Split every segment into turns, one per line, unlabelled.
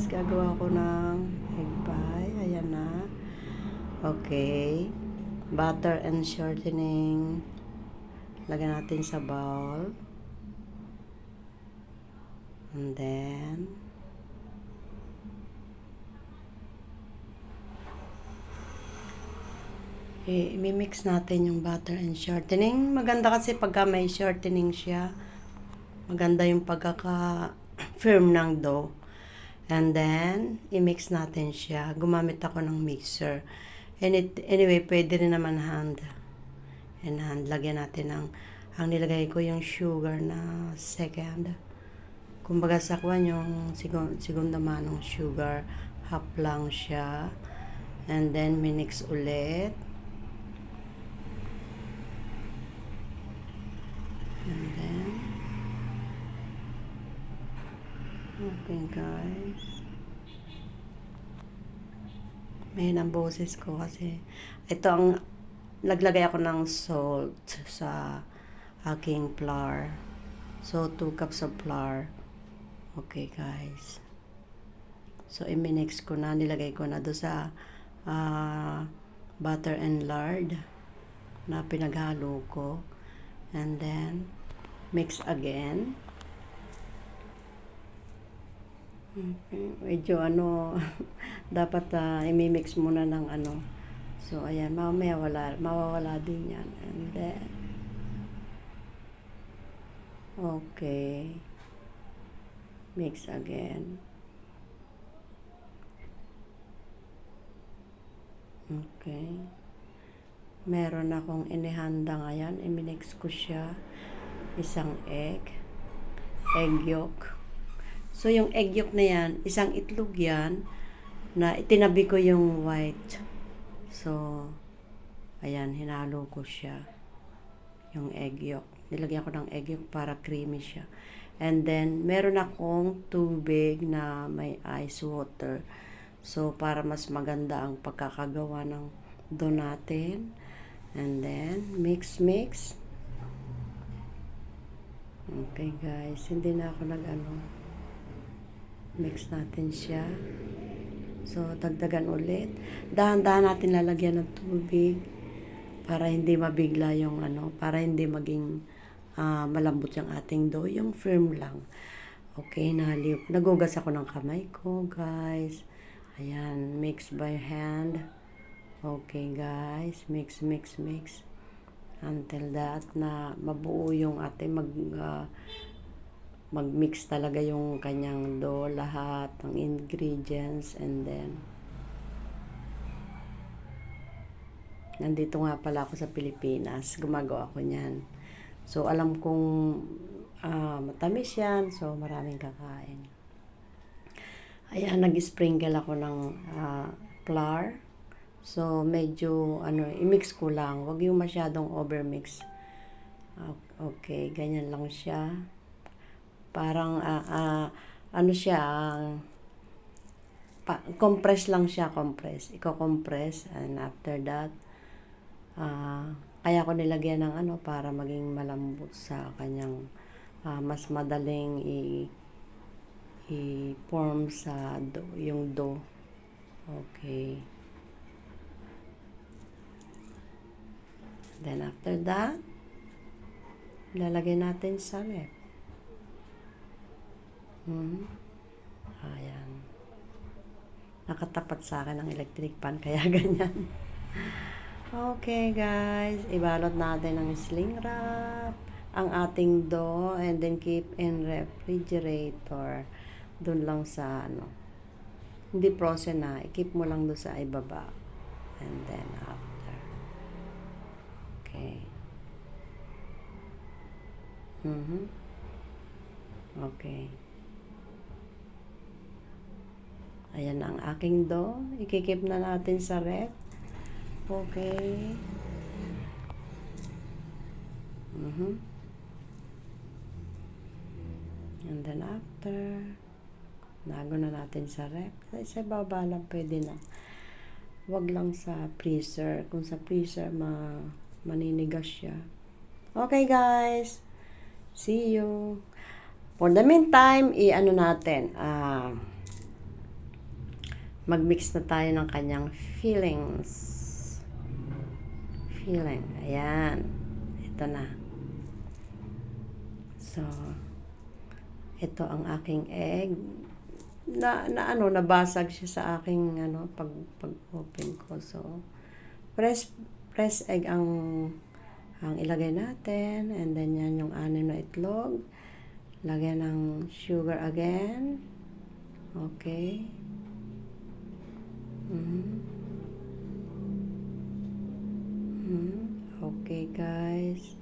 gagawa ko ng egg pie. Ayan na. Okay. Butter and shortening. Lagyan natin sa bowl. And then, i-mix natin yung butter and shortening. Maganda kasi pagka may shortening siya. Maganda yung pagkaka-firm ng dough. And then, i-mix natin siya. Gumamit ako ng mixer. And anyway, pwede rin naman hand. And hand, lagyan natin ang nilagay ko yung sugar na second. Kumbaga sa kwan yung segunda manong sugar. Half lang siya. And then, minix ulit. And then, okay guys. May ang boses ko kasi ito ang naglagay ako ng salt sa aking flour. So, 2 cups of flour. Okay guys. So, i-mix ko na. Nilagay ko na doon sa butter and lard na pinaghalo ko. And then, mix again. Okay. Medyo dapat i-mix muna ng So, ayan, mamaya mawawala din yan. And then, okay. Mix again. Okay. Meron akong inihanda ngayon. I-mix ko siya. Isang egg yolk. So, yung egg yolk na yan, isang itlog yan, na itinabi ko yung white. So, ayan, hinalo ko siya. Yung egg yolk. Nilagyan ko ng egg yolk para creamy siya. And then, meron akong tubig na may ice water. So, para mas maganda ang pagkakagawa ng dough natin. And then, mix. Okay guys, hindi na ako mix natin siya. So, dagdagan ulit. Dahan-dahan natin lalagyan ng tubig para hindi mabigla yung para hindi maging malambot yung ating dough. Yung firm lang. Okay, nagugas ako ng kamay ko, guys. Ayan, mix by hand. Okay, guys. Mix. Until that na mabuo yung mag-mix talaga yung kanyang dough, lahat ng ingredients. And then, nandito nga pala ako sa Pilipinas. Gumagawa ako niyan. So, alam kong matamis yan. So, maraming kakain. Ayan, nag-sprinkle ako ng flour. So, medyo, i-mix ko lang. Huwag yung masyadong overmix. Okay, ganyan lang siya. Parang, compress lang siya, compress. Iko-compress. And after that, kaya ko nilagyan ng para maging malambot sa kanyang mas madaling i-form sa yung dough. Okay. Then after that, lalagay natin sa ref. Ayan. Nakatapat sa akin ang electric pan kaya ganyan. Okay guys, ibalot natin ng sling wrap ang ating dough and then keep in refrigerator. Doon lang sa hindi frozen na, i-keep mo lang doon sa ibaba. And then after. Okay. Okay. Ayan ang aking dough. I-keep na natin sa ref. Okay. And then after, nago na natin sa ref. Sa baba lang pwede na. Wag lang sa freezer. Kung sa freezer, maninigas siya. Okay guys. See you. For the meantime, natin. mag-mix na tayo ng kanyang feelings. Feeling. Ayan. Ito na. So, ito ang aking egg. Nabasag siya sa aking pag open ko. So, press egg ang ilagay natin, and then yan yung 6 na itlog. Lagyan ng sugar again. Okay. Okay, guys.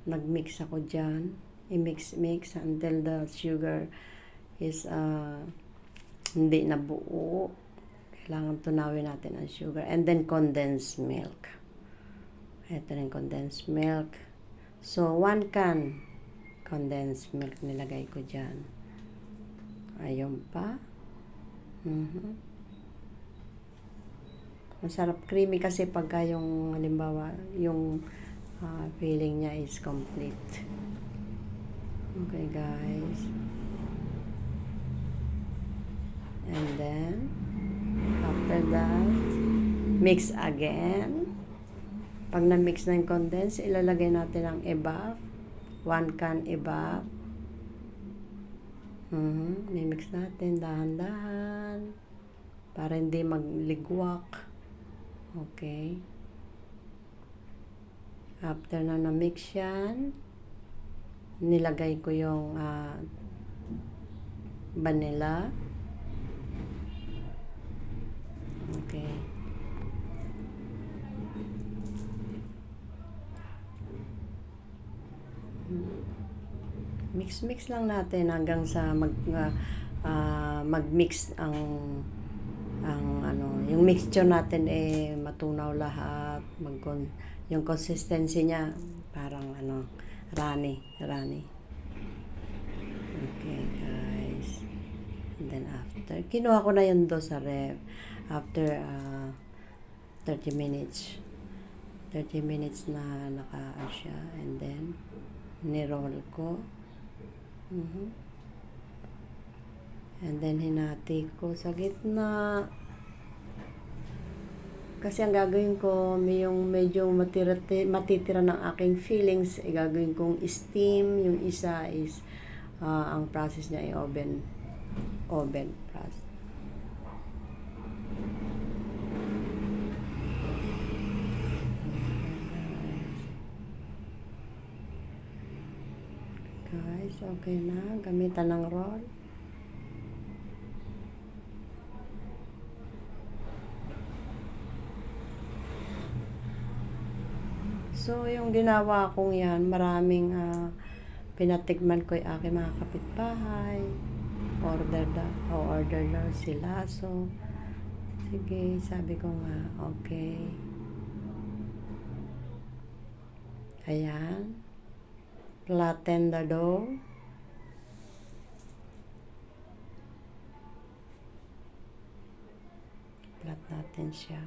Nag-mix ako dyan. I-mix until the sugar is hindi na buo. Kailangan tunawin natin ang sugar. And then condensed milk. Ito rin condensed milk. So, 1 can condensed milk nilagay ko dyan. Ayun pa. Masarap, creamy kasi pagka yung halimbawa, yung feeling niya is complete. Okay, guys. And then, after that, mix again. Pag na-mix na yung condense, ilalagay natin ang evap. 1 can evap. Mimix natin dahan-dahan para hindi magligwak. Okay. After na na-mix yan, nilagay ko yung vanilla. Okay. Mix lang natin hanggang sa mag-mix yung mixture natin matunaw lahat, yung consistency niya parang runny. Okay, guys. And then after, kinuha ko na yun sa ref. After 30 minutes. 30 minutes na siya. And then, niroll ko. And then, hinati ko sa gitna. Kasi ang gagawin ko, yung medyo matitira ng aking feelings, gagawin kong steam. Yung isa is, ang process niya ay oven process. Guys, okay na. Gamitan ng roll. So, yung ginawa kong yan, maraming pinatikman ko yung aking mga kapitbahay. Order daw sila. So, sige, sabi ko nga, okay. Ayan. Flatten the dough. Flat natin siya.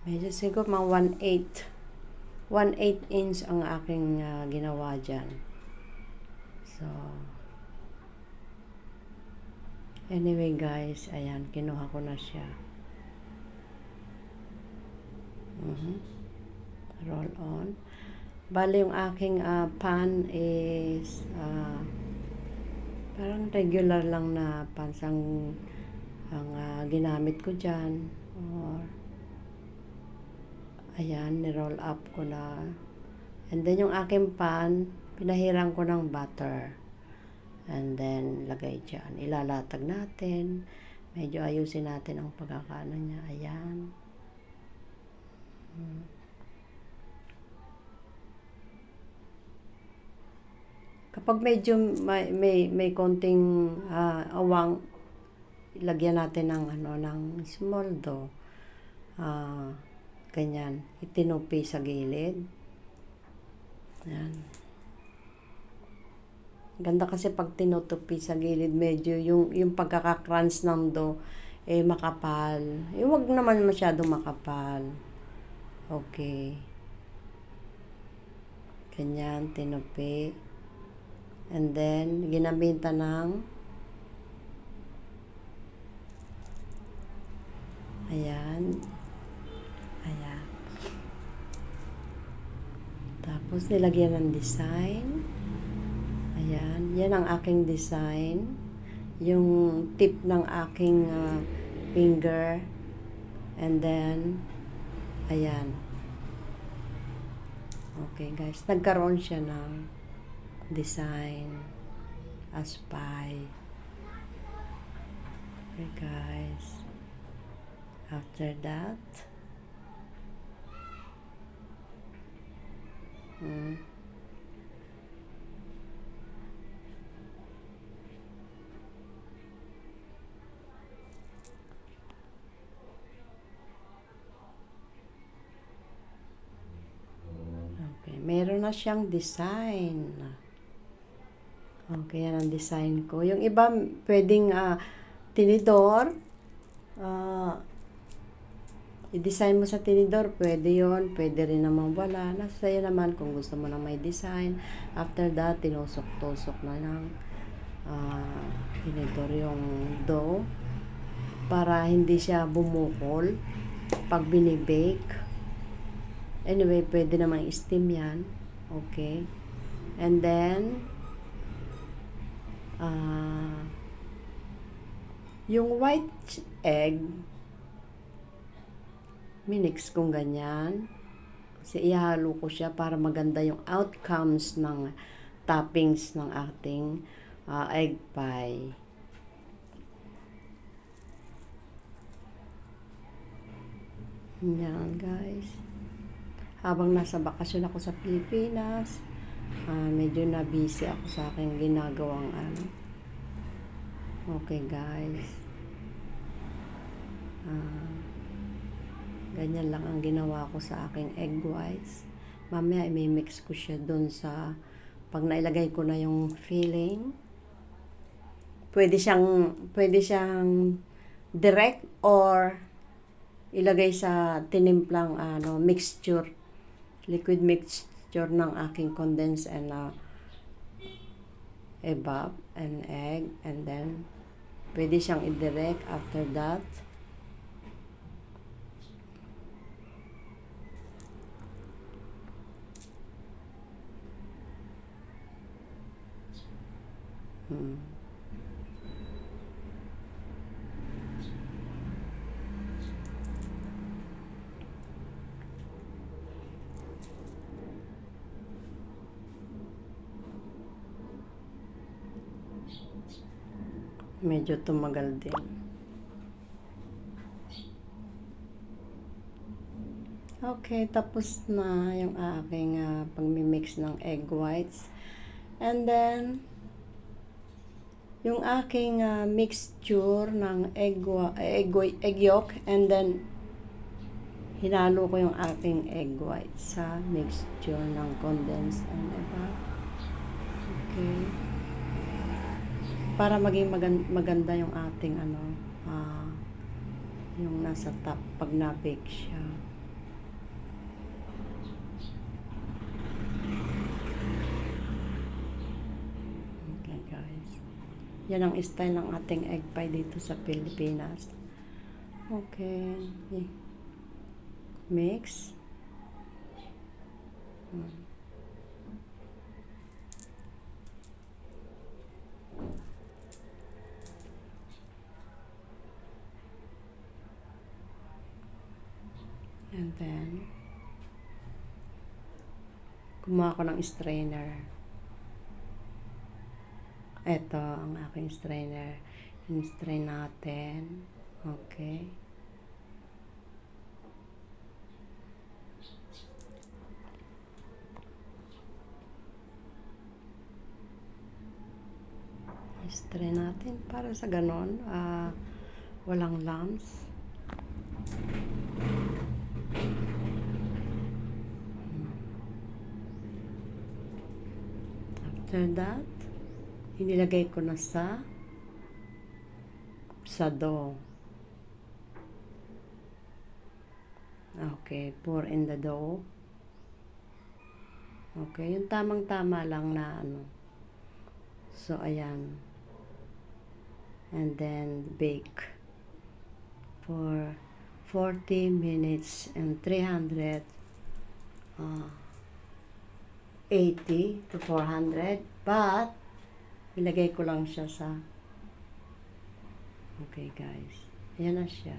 Medyo siguro mga 1/8 inch ang aking ginawa dyan. So, anyway guys, ayan, kinuha ko na siya. Roll on. Bali yung aking pan is parang regular lang na pan ang ginamit ko dyan. Or ayan, ni-roll up ko na. And then, yung aking pan, pinahiran ko ng butter. And then, lagay dyan. Ilalatag natin. Medyo ayusin natin ang pagkakaano niya. Ayan. Kapag medyo may konting awang, lagyan natin ng small dough. Ganyan, itinupi sa gilid. Yan. Ganda kasi pag tinutupi sa gilid, medyo yung pagkaka-crunch ng dough makapal. Huwag naman masyadong makapal. Okay. Ganyan, tinupi. And then, ginamita ng ayan. Ayan. Tapos, nilagyan ng design. Ayan. Yan ang aking design. Yung tip ng aking finger. And then, ayan. Okay, guys. Nagkaroon siya ng design as pie. Okay, guys. After that, okay, meron na siyang design. Okay, yan ang design ko. Yung iba, pwedeng tinidor. I-design mo sa tinidor, pwede yon, pwede rin naman wala. Nasa sa'yo naman kung gusto mo na may design. After that, tinusok-tusok na ng tinidor yung dough para hindi siya bumukol pag binibake. Anyway, pwede naman i-steam yan. Okay. And then, yung white egg, minix kong ganyan. Kasi ihalo ko siya para maganda yung outcomes ng toppings ng ating egg pie. Yan, guys. Habang nasa bakasyon ako sa Pilipinas, medyo na busy ako sa aking ginagawang Okay, guys. Ganyan lang ang ginawa ko sa aking egg whites. Mamaya i-mix ko siya dun sa pag nailagay ko na yung filling. Pwede siyang direct or ilagay sa tinimplang mixture, liquid mixture ng aking condensed and evap and egg, and then pwede siyang i-direct after that. Medyo tumagal din. Okay, tapos na yung aking pagmimix ng egg whites. And then, yung aking mixture ng egg yolk, and then hinalo ko yung aking egg white sa mixture ng condensed and evap. Okay. Para maging maganda yung ating yung nasa top pag na-bake siya. Okay, guys. Yan ang style ng ating egg pie dito sa Pilipinas. Okay. Mix. And then, kumuha ko ng strainer. Ito ang aking strainer. In-strain natin. Okay. I-strain natin para sa ganon, walang lumps. After that, inilagay ko na sa dough. Okay, pour in the dough. Okay, yung tamang-tama lang na ano. So, ayan. And then, bake for 40 minutes and 380 to 400. But, ilagay ko lang siya sa... Okay, guys. Ayan na siya.